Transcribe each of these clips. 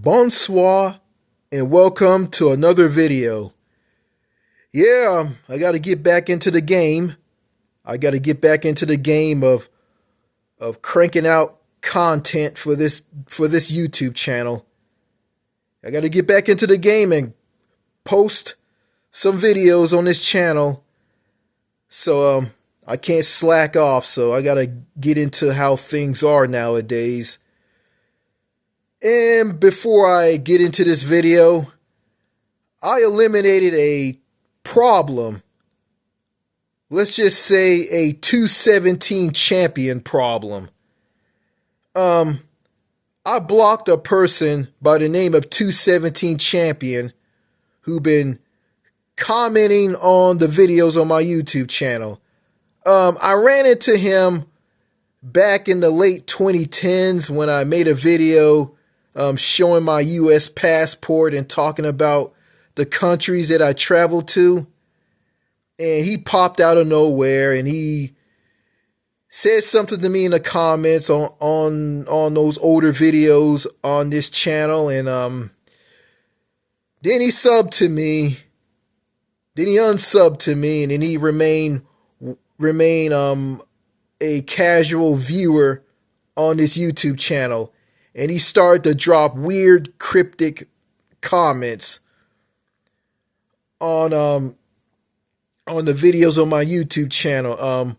Bonsoir and welcome to another video. I got to get back into the game. I got to get back into the game of cranking out content for this YouTube channel. I got to get back into the game and post some videos on this channel. So I can't slack off, so I got to get into how things are nowadays. And before I get into this video, I eliminated a problem. Let's just say a 217 champion problem. I blocked a person by the name of 217 champion who been commenting on the videos on my YouTube channel. I ran into him back in the late 2010s when I made a video showing my U.S. passport and talking about the countries that I traveled to. And he popped out of nowhere and he said something to me in the comments on those older videos on this channel. And then he subbed to me. Then he unsubbed to me, and then he remained a casual viewer on this YouTube channel. And he started to drop weird, cryptic comments on the videos on my YouTube channel.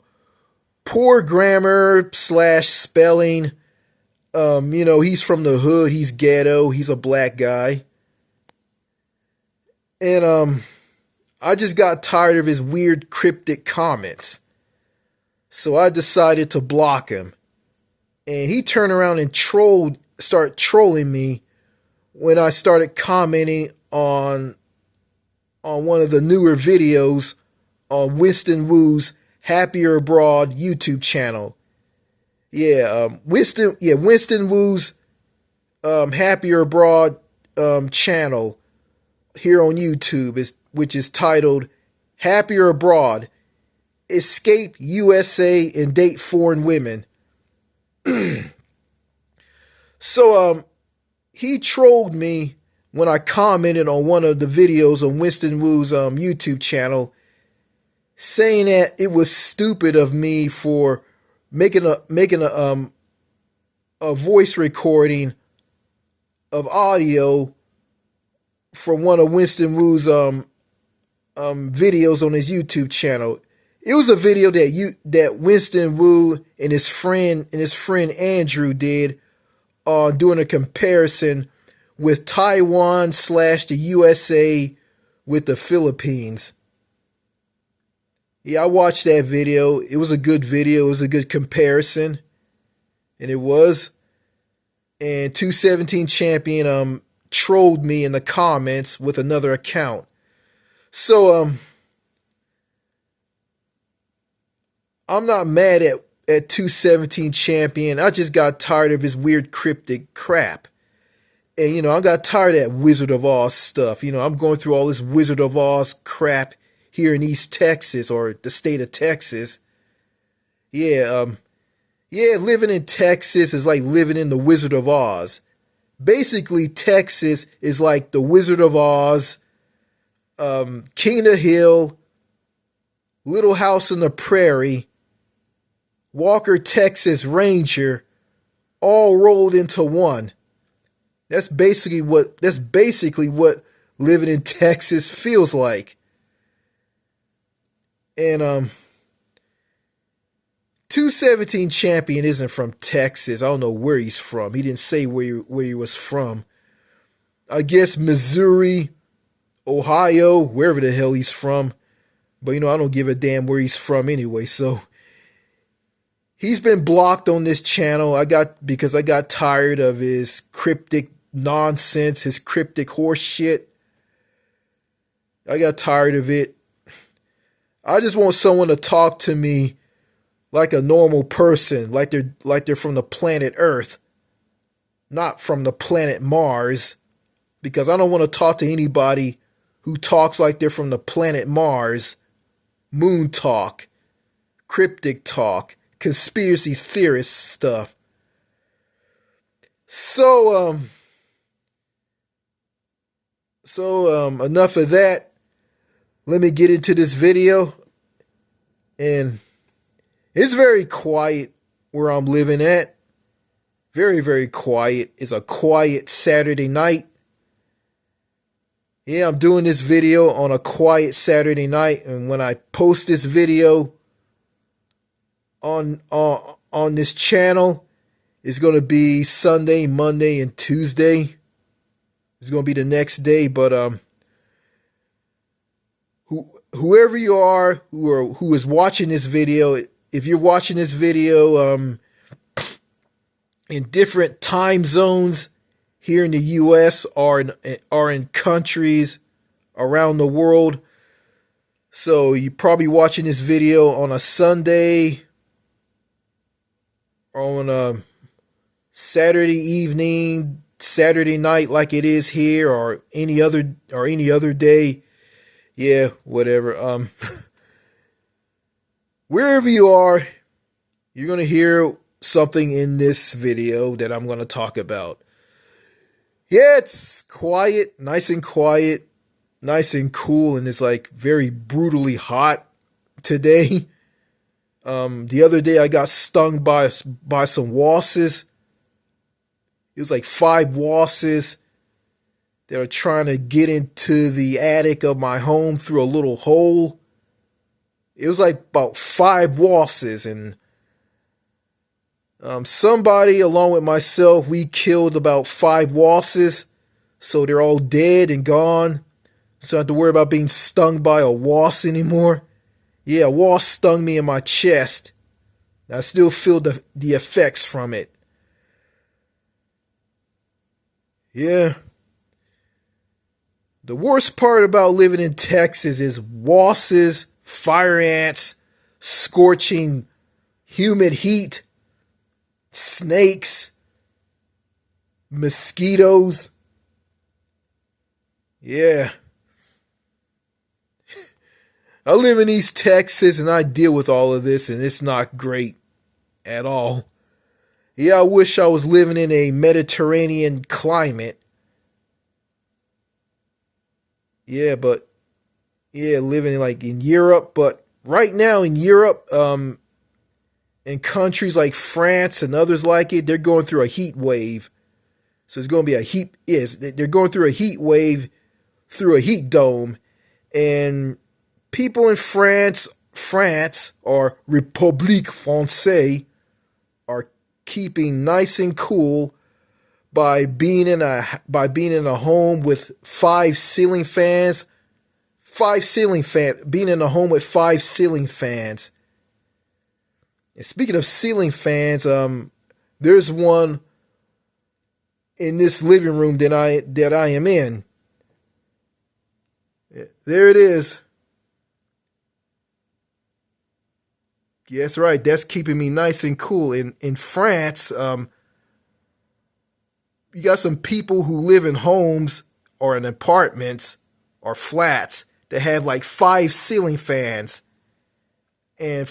Poor grammar / spelling. He's from the hood. He's ghetto. He's a black guy. And I just got tired of his weird, cryptic comments. So I decided to block him. And he turned around and started trolling me when I started commenting on one of the newer videos on Winston Wu's Happier Abroad YouTube channel. Winston Wu's Happier Abroad channel here on YouTube which is titled Happier Abroad: Escape USA and Date Foreign Women. So he trolled me when I commented on one of the videos on Winston Wu's YouTube channel, saying that it was stupid of me for making a voice recording of audio for one of Winston Wu's videos on his YouTube channel. It was a video that Winston Wu and his friend Andrew did doing a comparison with Taiwan / the USA with the Philippines. Yeah, I watched that video. It was a good video. It was a good comparison. And it was. And 217 champion trolled me in the comments with another account. So I'm not mad at 217 champion. I just got tired of his weird cryptic crap. And I got tired of that Wizard of Oz stuff. I'm going through all this Wizard of Oz crap here in East Texas, or the state of Texas. Living in Texas is like living in the Wizard of Oz. Basically, Texas is like the Wizard of Oz, King of the Hill, Little House on the Prairie, Walker, Texas Ranger, all rolled into one. That's basically what living in Texas feels like. And 217 champion isn't from Texas. I don't know where he's from. He didn't say where he was from. I guess Missouri, Ohio, wherever the hell he's from. But I don't give a damn where he's from anyway. So he's been blocked on this channel. Because I got tired of his cryptic nonsense, his cryptic horse shit. I got tired of it. I just want someone to talk to me like a normal person, like they're from the planet Earth, not from the planet Mars, because I don't want to talk to anybody who talks like they're from the planet Mars. Moon talk, cryptic talk, conspiracy theorist stuff. So enough of that. Let me get into this video. And it's very quiet where I'm living at. Very, very quiet. It's a quiet Saturday night. Yeah, I'm doing this video on a quiet Saturday night, and when I post this video on this channel, it's going to be Sunday, Monday, and Tuesday. It's going to be the next day, but whoever you are who is watching this video, if you're watching this video in different time zones here in the U.S. or in countries around the world, so you're probably watching this video on a Sunday, or on a Saturday evening, Saturday night, like it is here, or any other day. Yeah, whatever. Wherever you are, you're gonna hear something in this video that I'm gonna talk about. Yeah, it's quiet, nice and cool, and it's like very brutally hot today. The other day I got stung by some wasses. It was like 5 wasses that are trying to get into the attic of my home through a little hole. It was like about 5 wasses, and somebody along with myself, we killed about 5 wasses, so they're all dead and gone. So I don't have to worry about being stung by a wasp anymore. Yeah, a wasp stung me in my chest. I still feel the effects from it. Yeah. The worst part about living in Texas is wasps, fire ants, scorching, humid heat, snakes, mosquitoes. Yeah. I live in East Texas and I deal with all of this, and it's not great at all. Yeah, I wish I was living in a Mediterranean climate. Yeah, but living like in Europe, but right now in Europe, in countries like France and others like it, they're going through a heat wave. So it's going to be they're going through a heat wave through a heat dome, and people in France or République Française are being nice and cool by being in a home with 5 ceiling fans. Being in a home with 5 ceiling fans. And speaking of ceiling fans, there's one in this living room that I am in. There it is. Yeah, that's right. That's keeping me nice and cool. In France, you got some people who live in homes or in apartments or flats that have like 5 ceiling fans. And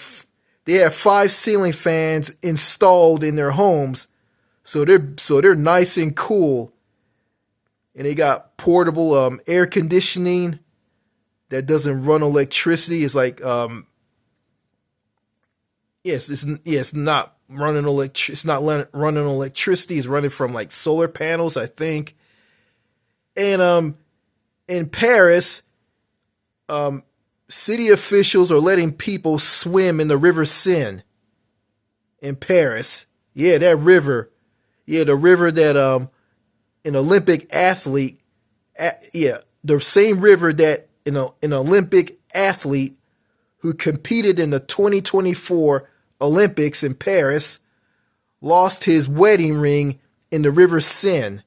they have 5 ceiling fans installed in their homes. So they're nice and cool. And they got portable air conditioning that doesn't run electricity. It's like it's not running electricity. It's running from like solar panels, I think. And in Paris, city officials are letting people swim in the River Seine in Paris. Yeah, that river. Yeah, the river that an Olympic athlete. The same river that an Olympic athlete who competed in the 2024 Olympics in Paris lost his wedding ring in the River Seine.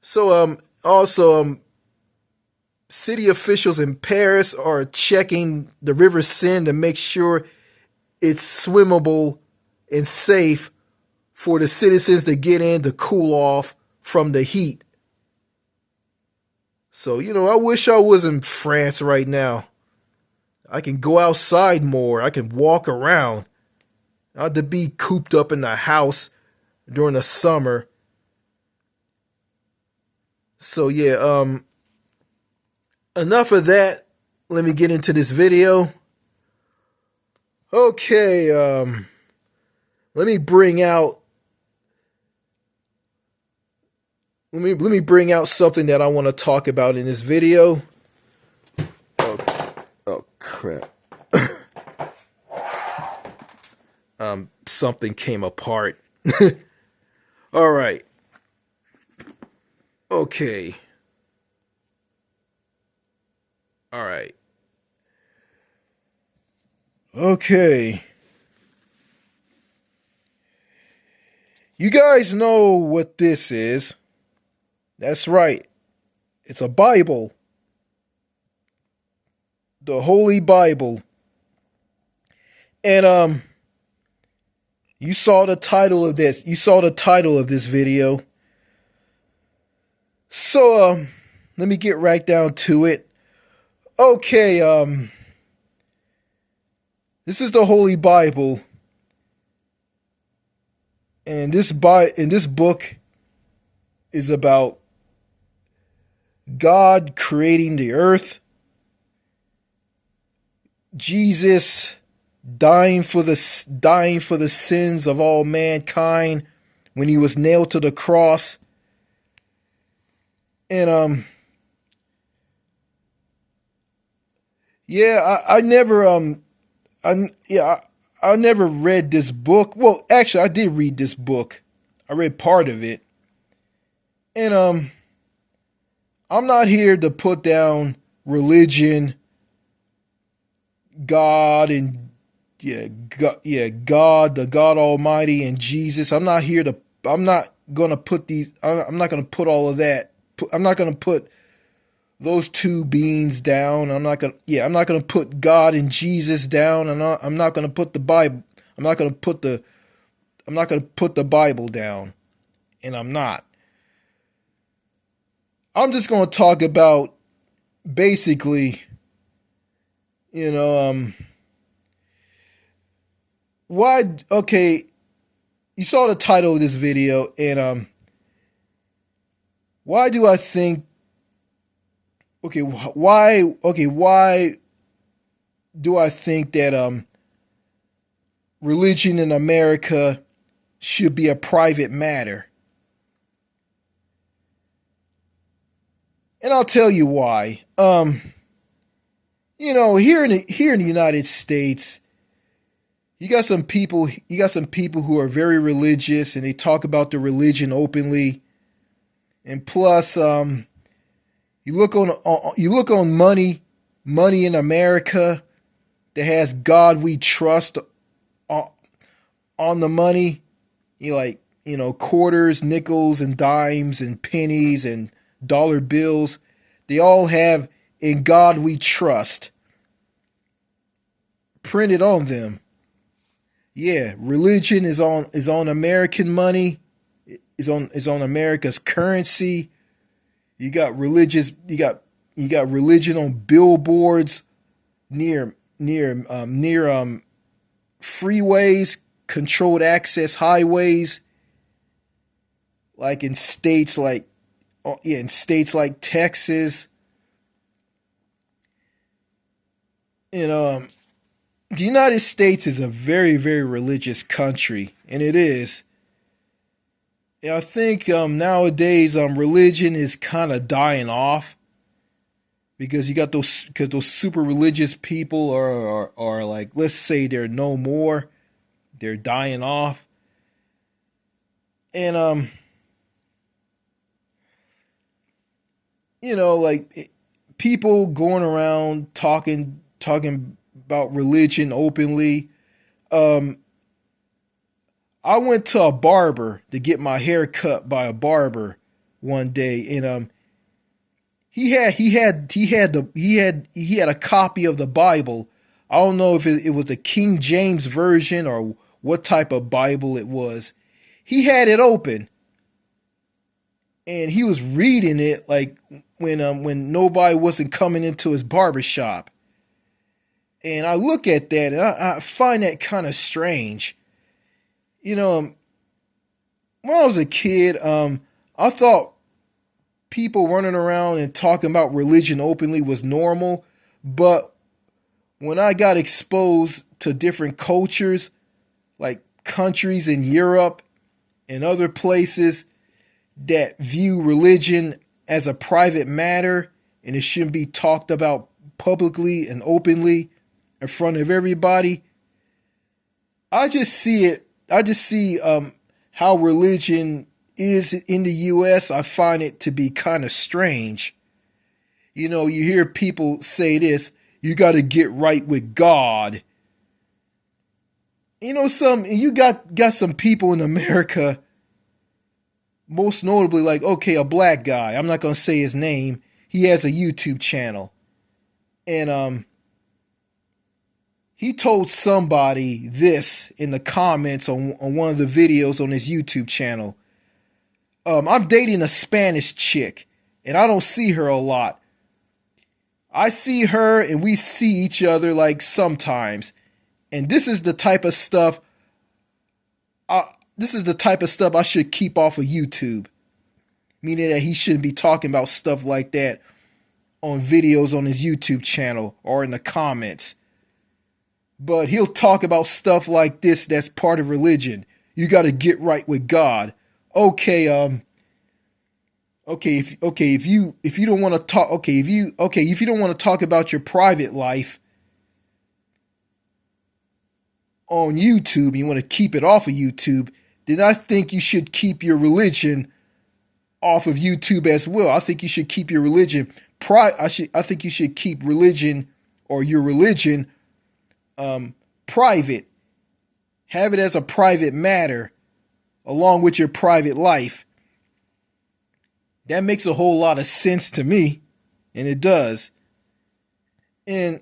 So also city officials in Paris are checking the River Seine to make sure it's swimmable and safe for the citizens to get in to cool off from the heat. So, I wish I was in France right now. I can go outside more. I can walk around. I have to be cooped up in the house during the summer. So yeah, enough of that. Let me get into this video. Okay, let me bring out let me bring out something that I want to talk about in this video. Oh, oh crap. Something came apart. All right. Okay. All right. Okay. You guys know what this is. That's right. It's a Bible. The Holy Bible. And you saw the title of this. You saw the title of this video. So let me get right down to it. Okay, this is the Holy Bible. And this book is about God creating the earth, Jesus dying for the sins of all mankind when he was nailed to the cross. And yeah, I never I never read this book. Well, actually I did read this book. I read part of it. And I'm not here to put down religion, God, and God, the God Almighty, and Jesus. I'm not going to put all of that. I'm not going to put those two beings down. I'm not going to put God and Jesus down. I'm not going to put the Bible. I'm not going to put the Bible down. And I'm not. I'm just going to talk about basically, why, okay, you saw the title of this video, and why do I think, why do I think that religion in America should be a private matter? And I'll tell you why. Here in the United States, you got some people who are very religious, and they talk about the religion openly. And plus, you look on money in America that has God we trust on the money. Quarters, nickels, and dimes, and pennies, and dollar bills. They all have "In God We Trust" printed on them. Yeah, religion is on American money, is on America's currency. You got religion on billboards near freeways, controlled access highways, like in states like Texas. The United States is a very, very religious country, and it is. And I think nowadays religion is kind of dying off, because you got those super religious people are like, let's say they're no more, they're dying off, and like people going around talking about religion openly. I went to a barber to get my hair cut by a barber one day, and he had a copy of the Bible. I don't know if it was the King James version or what type of Bible it was. He had it open, and he was reading it like when nobody wasn't coming into his barber shop. And I look at that, and I find that kind of strange. When I was a kid, I thought people running around and talking about religion openly was normal. But when I got exposed to different cultures, like countries in Europe and other places that view religion as a private matter and it shouldn't be talked about publicly and openly in front of everybody, I just see it. I just see how religion is in the U.S. I find it to be kind of strange. You know, you hear people say this, you got to get right with God. You know, you got some people in America, most notably, like, okay, a black guy. I'm not going to say his name. He has a YouTube channel. And he told somebody this in the comments on one of the videos on his YouTube channel. I'm dating a Spanish chick, and I don't see her a lot. I see her, and we see each other like sometimes. And this is the type of stuff. This is the type of stuff I should keep off of YouTube. Meaning that he shouldn't be talking about stuff like that on videos on his YouTube channel or in the comments. But he'll talk about stuff like this that's part of religion. You got to get right with God. Okay, if you don't want to talk, if you don't want to talk about your private life on YouTube, you want to keep it off of YouTube, then I think you should keep your religion off of YouTube as well. I think you should keep your religion I think you should keep religion or your religion private. Have it as a private matter along with your private life. That makes a whole lot of sense to me, and it does. And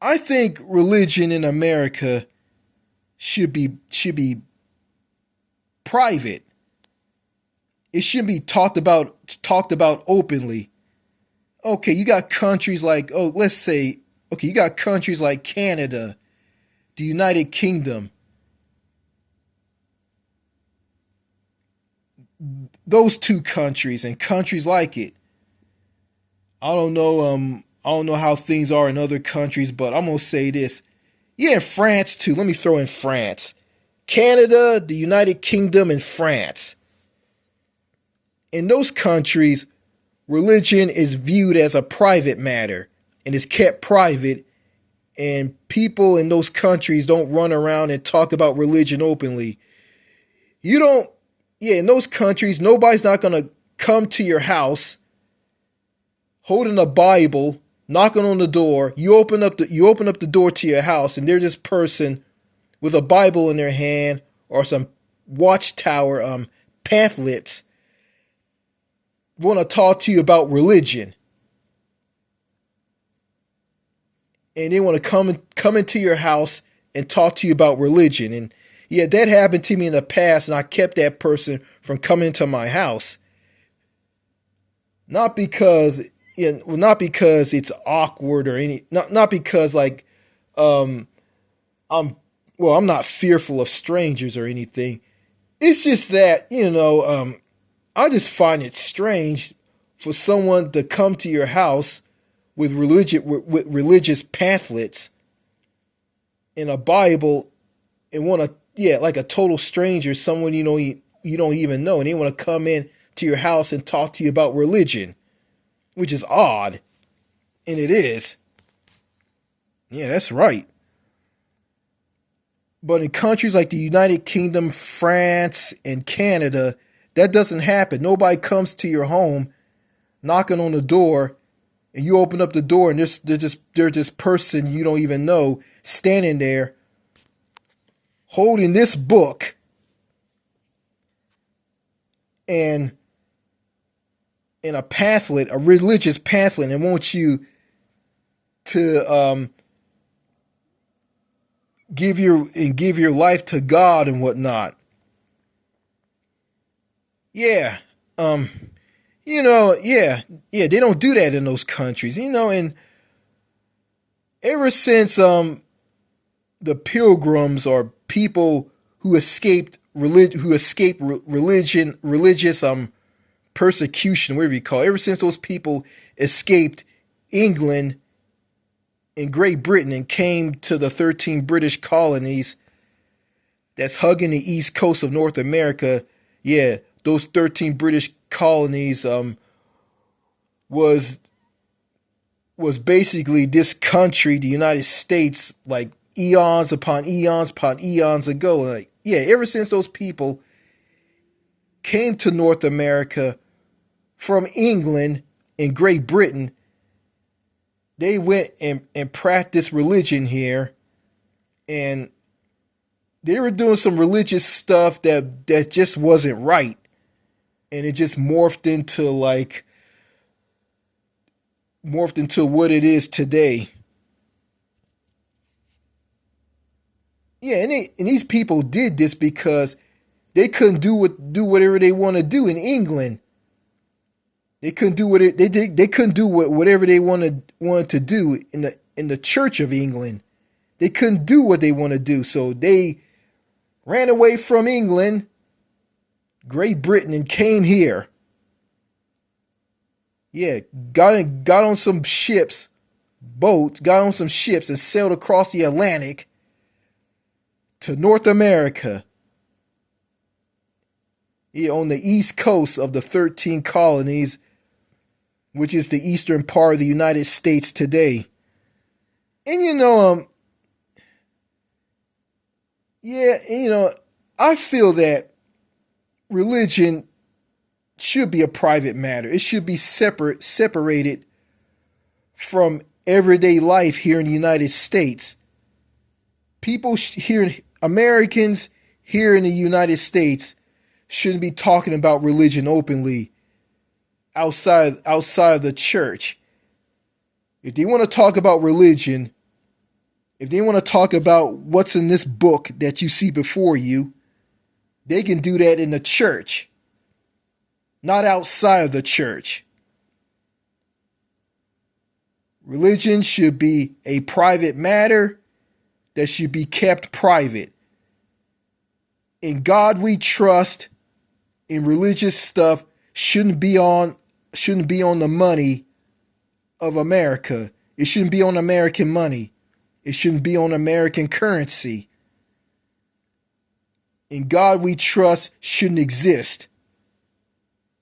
I think religion in America should be private. It shouldn't be talked about openly. Okay, you got countries like, you got countries like Canada, the United Kingdom. Those two countries and countries like it. I don't know how things are in other countries, but I'm gonna say this. Yeah, in France too. Let me throw in France. Canada, the United Kingdom, and France. In those countries, religion is viewed as a private matter and is kept private, and people in those countries don't run around and talk about religion openly. In those countries, nobody's not going to come to your house holding a Bible, knocking on the door. You open up the door to your house, and there's this person with a Bible in their hand or some Watchtower pamphlets want to talk to you about religion. And they want to come into your house and talk to you about religion. And yeah, that happened to me in the past, and I kept that person from coming to my house. Not because it's awkward or not because like I'm not fearful of strangers or anything. It's just that, I just find it strange for someone to come to your house with religious pamphlets and a Bible and want to, like a total stranger, someone you don't even know, and they want to come in to your house and talk to you about religion, which is odd. And it is. Yeah, that's right. But in countries like the United Kingdom, France, and Canada, that doesn't happen. Nobody comes to your home knocking on the door, and you open up the door, and there's this person you don't even know standing there holding this book and in a pamphlet, a religious pamphlet, and wants you to give your life to God and whatnot. Yeah. They don't do that in those countries, and ever since the Pilgrims or people who escaped religious persecution, whatever you call it, ever since those people escaped England and Great Britain and came to the 13 British colonies that's hugging the east coast of North America. Yeah, those 13 British colonies was basically this country, the United States, like eons upon eons upon eons ago. Like, yeah, ever since those people came to North America from England and Great Britain, they went and practiced religion here, and they were doing some religious stuff that just wasn't right. And it just morphed into what it is today. Yeah, and these people did this because they couldn't do whatever they want to do in England. They couldn't do they couldn't do whatever they wanted to do in the Church of England. They couldn't do what they want to do, so they ran away from England, Great Britain, and came here. Yeah, got on some ships, boats, got on some ships and sailed across the Atlantic to North America. Yeah, on the east coast of the 13 colonies, which is the eastern part of the United States today. And I feel that religion should be a private matter. It should be separated from everyday life here in the United States. People here, Americans here in the United States, shouldn't be talking about religion openly outside of the church. If they want to talk about religion, if they want to talk about what's in this book that you see before you, they can do that in the church, not outside of the church. Religion should be a private matter that should be kept private. In God we trust. In religious stuff shouldn't be on the money of America. It shouldn't be on American money. It shouldn't be on American currency. In God we trust shouldn't exist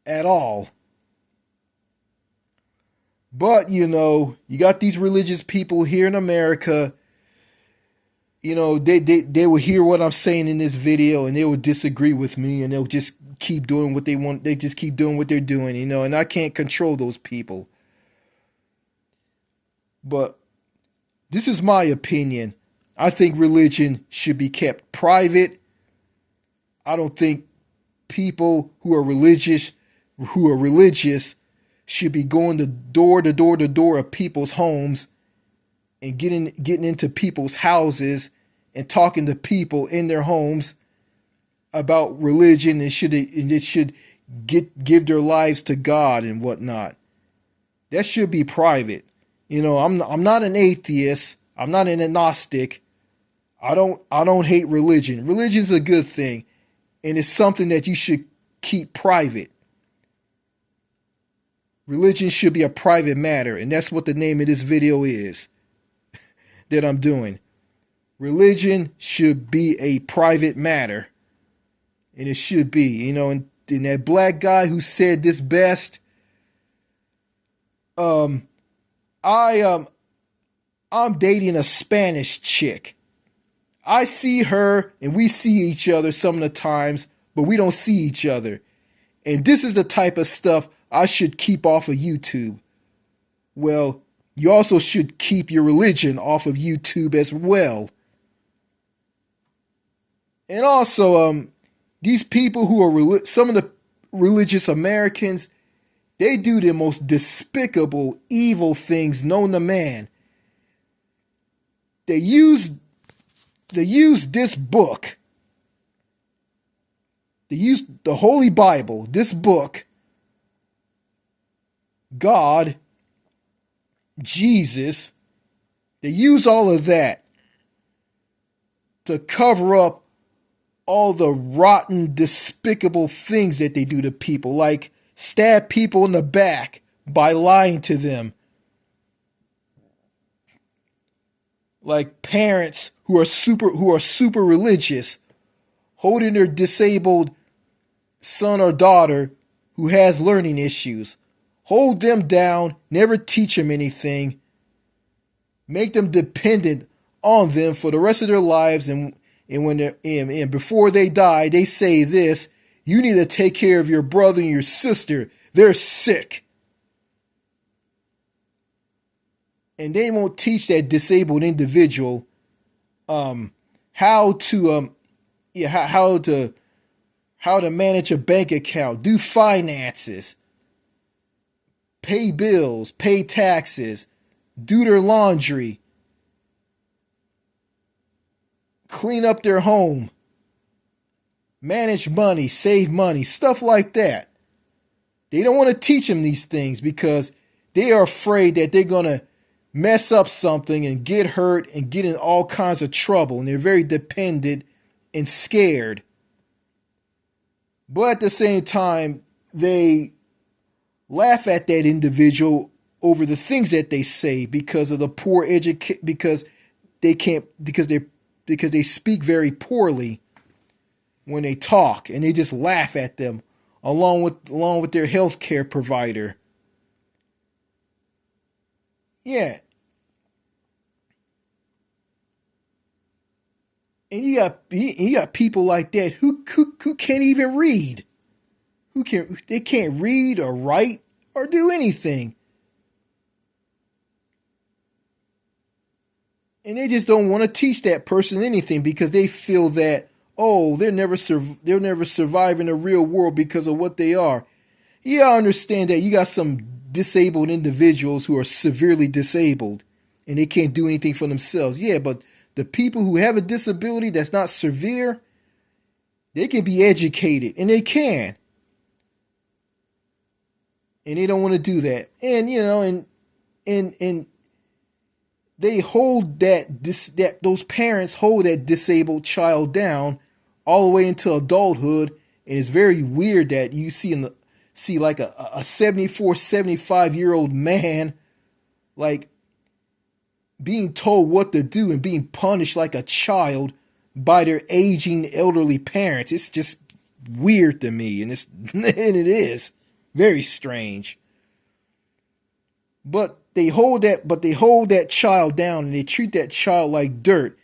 at all. But, you got these religious people here in America. They will hear what I'm saying in this video and they will disagree with me, and they'll just keep doing what they want. They just keep doing what they're doing, and I can't control those people. But this is my opinion. I think religion should be kept private. I don't think people who are religious should be going to door of people's homes and getting into people's houses and talking to people in their homes about religion, and it should give their lives to God and whatnot. That should be private. I'm not an atheist. I'm not an agnostic. I don't hate religion. Religion's a good thing, and it's something that you should keep private. Religion should be a private matter, and that's what the name of this video is that I'm doing. Religion should be a private matter, and it should be, and that black guy who said this best, I'm dating a Spanish chick. I see her and we see each other some of the times, but we don't see each other. And this is the type of stuff I should keep off of YouTube. Well, you also should keep your religion off of YouTube as well. And also, these people who are some of the religious Americans, they do the most despicable, evil things known to man. They use this book. They use the Holy Bible, this book, God, Jesus. They use all of that to cover up all the rotten, despicable things that they do to people. Like stab people in the back by lying to them. Like parents who are super religious, holding their disabled son or daughter who has learning issues. Hold them down, never teach them anything, make them dependent on them for the rest of their lives, and when they're and before they die, they say this: you need to take care of your brother and your sister. They're sick. And they won't teach that disabled individual how to manage a bank account, do finances, pay bills, pay taxes, do their laundry, clean up their home, manage money, save money, stuff like that. They don't want to teach them these things because they are afraid that they're going to mess up something and get hurt and get in all kinds of trouble. And they're very dependent and scared. But at the same time, they laugh at that individual over the things that they say because of the poor education, because they speak very poorly when they talk, and they just laugh at them along with their healthcare provider. Yeah. And you got people like that who can't even read. They can't read or write or do anything. And they just don't want to teach that person anything because they feel that, oh, they'll never survive in the real world because of what they are. Yeah, I understand that you got some disabled individuals who are severely disabled and they can't do anything for themselves. Yeah, but the people who have a disability that's not severe, they can be educated, and they can. And they don't want to do that. And, you know, and they hold those parents hold that disabled child down all the way into adulthood. And it's very weird that you see like a 74, 75-year-old man, like, being told what to do and being punished like a child by their aging elderly parents. It's just weird to me, and it is very strange. But they hold that child down, and they treat that child like dirt,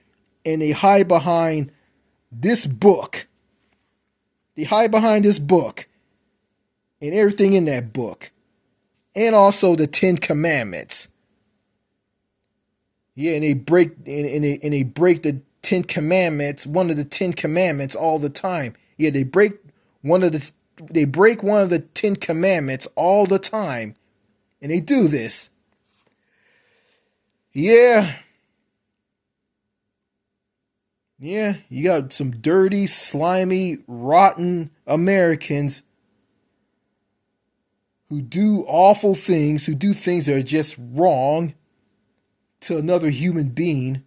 and they hide behind this book. They hide behind this book and everything in that book, and also the 10 Commandments. Yeah, and they break the 10 Commandments, one of the 10 Commandments all the time. Yeah, they break one of the 10 Commandments all the time. And they do this. Yeah. Yeah, you got some dirty, slimy, rotten Americans who do awful things, who do things that are just wrong to another human being,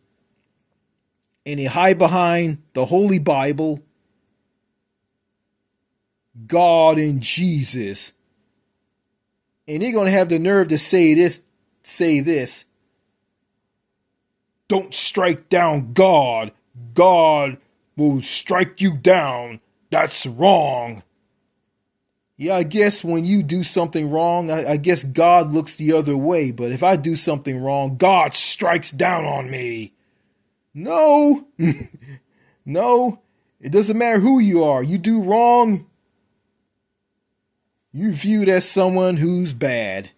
and they hide behind the Holy Bible, God and Jesus, and they're going to have the nerve to say this: don't strike down God. God will strike you down. That's wrong. Yeah, I guess when you do something wrong, I guess God looks the other way. But if I do something wrong, God strikes down on me. No. No. It doesn't matter who you are. You do wrong, you're viewed as someone who's bad,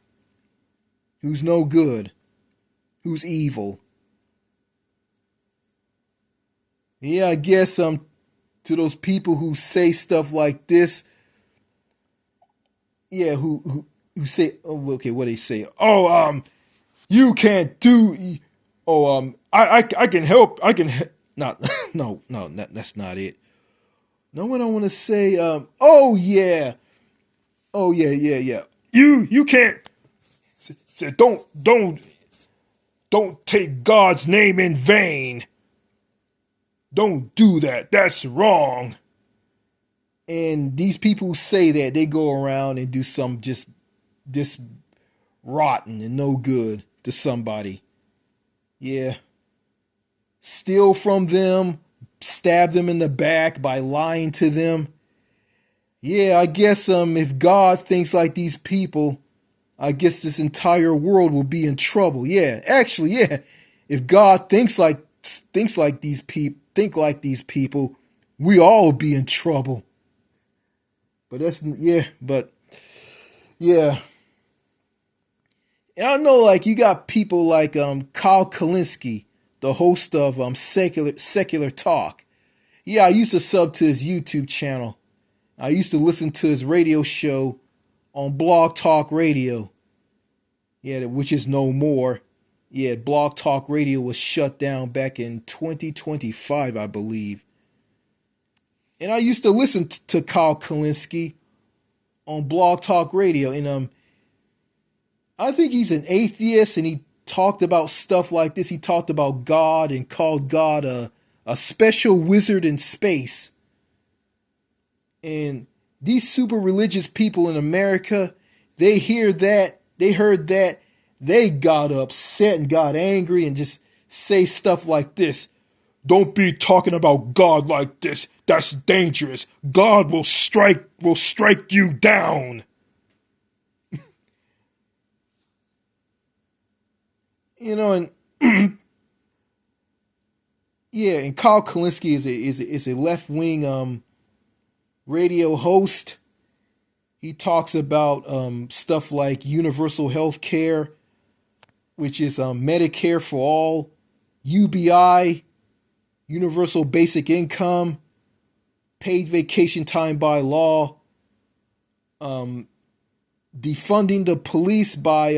who's no good, who's evil. Yeah, I guess to those people who say stuff like this, yeah, who say, oh, okay, what they say? Oh, you can't do. Oh, I can help. I can. Not. No, that's not it. No, what I want to say. Oh yeah. Oh yeah. You can't. Say, don't take God's name in vain. Don't do that. That's wrong. And these people who say that, they go around and do some just this rotten and no good to somebody. Yeah. Steal from them, stab them in the back by lying to them. Yeah, I guess if God thinks like these people, I guess this entire world will be in trouble. Yeah, actually, yeah. If God thinks like these people, we all will be in trouble. But yeah. And I know, like, you got people like Kyle Kalinske, the host of Secular Talk. Yeah, I used to sub to his YouTube channel. I used to listen to his radio show on Blog Talk Radio. Yeah, which is no more. Yeah, Blog Talk Radio was shut down back in 2025, I believe. And I used to listen to Kyle Kalinske on Blog Talk Radio, and I think he's an atheist, and he talked about stuff like this. He talked about God and called God a special wizard in space. And these super religious people in America, they heard that, they got upset and got angry and just say stuff like this. Don't be talking about God like this. That's dangerous. God will strike you down. And yeah, and Kyle Kalinske is a left wing radio host. He talks about stuff like universal health care, which is Medicare for all, UBI, universal basic income, paid vacation time by law, defunding the police by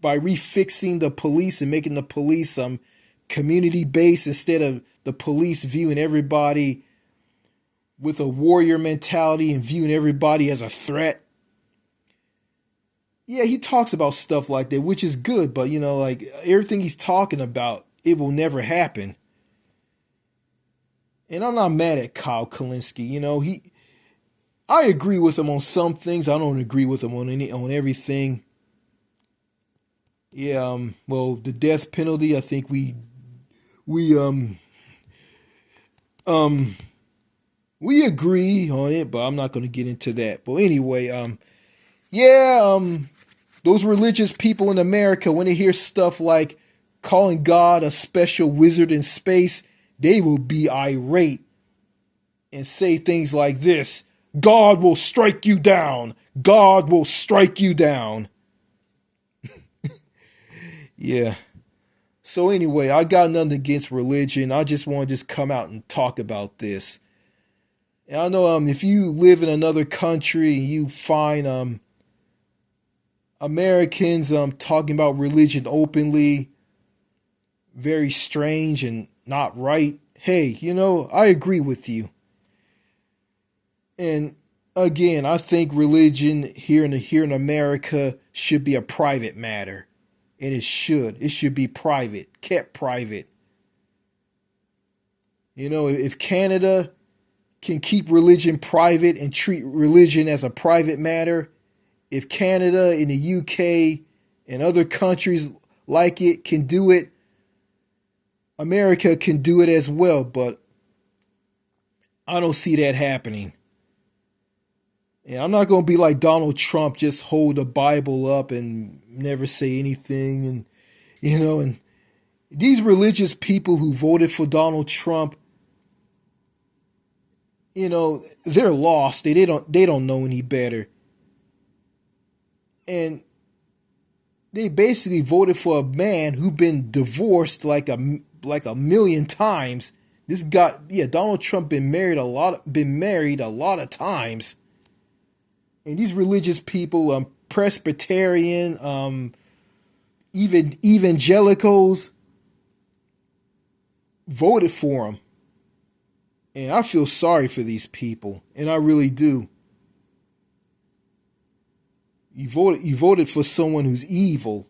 refixing the police and making the police community based instead of the police viewing everybody with a warrior mentality and viewing everybody as a threat. Yeah, he talks about stuff like that, which is good, but like everything he's talking about, it will never happen. And I'm not mad at Kyle Kalinske. I agree with him on some things. I don't agree with him on everything. Yeah, well, the death penalty, I think we agree on it, but I'm not going to get into that. But anyway, those religious people in America, when they hear stuff like calling God a special wizard in space, they will be irate and say things like this: God will strike you down. God will strike you down. Yeah. So anyway, I got nothing against religion. I just want to come out and talk about this. And I know if you live in another country and you find Americans talking about religion openly very strange and not right, hey, I agree with you. And again, I think religion here in America should be a private matter. And it should be private, kept private. If Canada can keep religion private and treat religion as a private matter, if Canada and the UK and other countries like it can do it, America can do it as well. But I don't see that happening. And I'm not going to be like Donald Trump, just hold the Bible up and never say anything. And, and these religious people who voted for Donald Trump, they're lost. They don't know any better. And they basically voted for a man who's been divorced like a million times. Donald Trump been married a lot of times. And these religious people, Presbyterian, even evangelicals, voted for him. And I feel sorry for these people, and I really do. You voted for someone who's evil.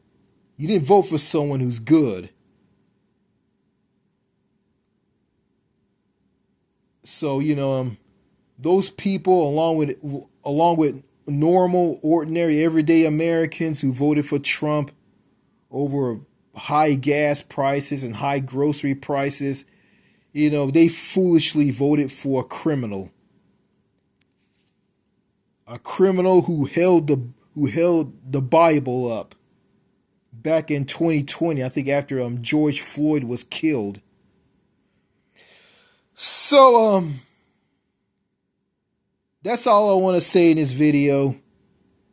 You didn't vote for someone who's good. So, those people, along with normal, ordinary, everyday Americans who voted for Trump over high gas prices and high grocery prices, they foolishly voted for a criminal. A criminal who held the Bible up back in 2020, I think after George Floyd was killed. So that's all I want to say in this video.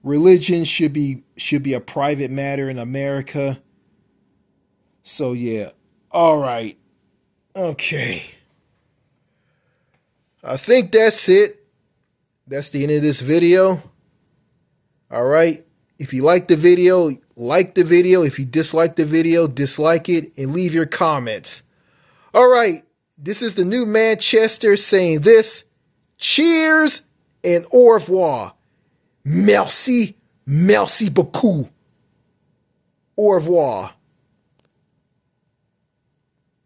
Religion should be a private matter in America. So yeah. All right. Okay. I think that's it. That's the end of this video. All right. If you like the video, like the video. If you dislike the video, dislike it and leave your comments. All right. This is the new Manchester saying this. Cheers and au revoir. Merci beaucoup. Au revoir.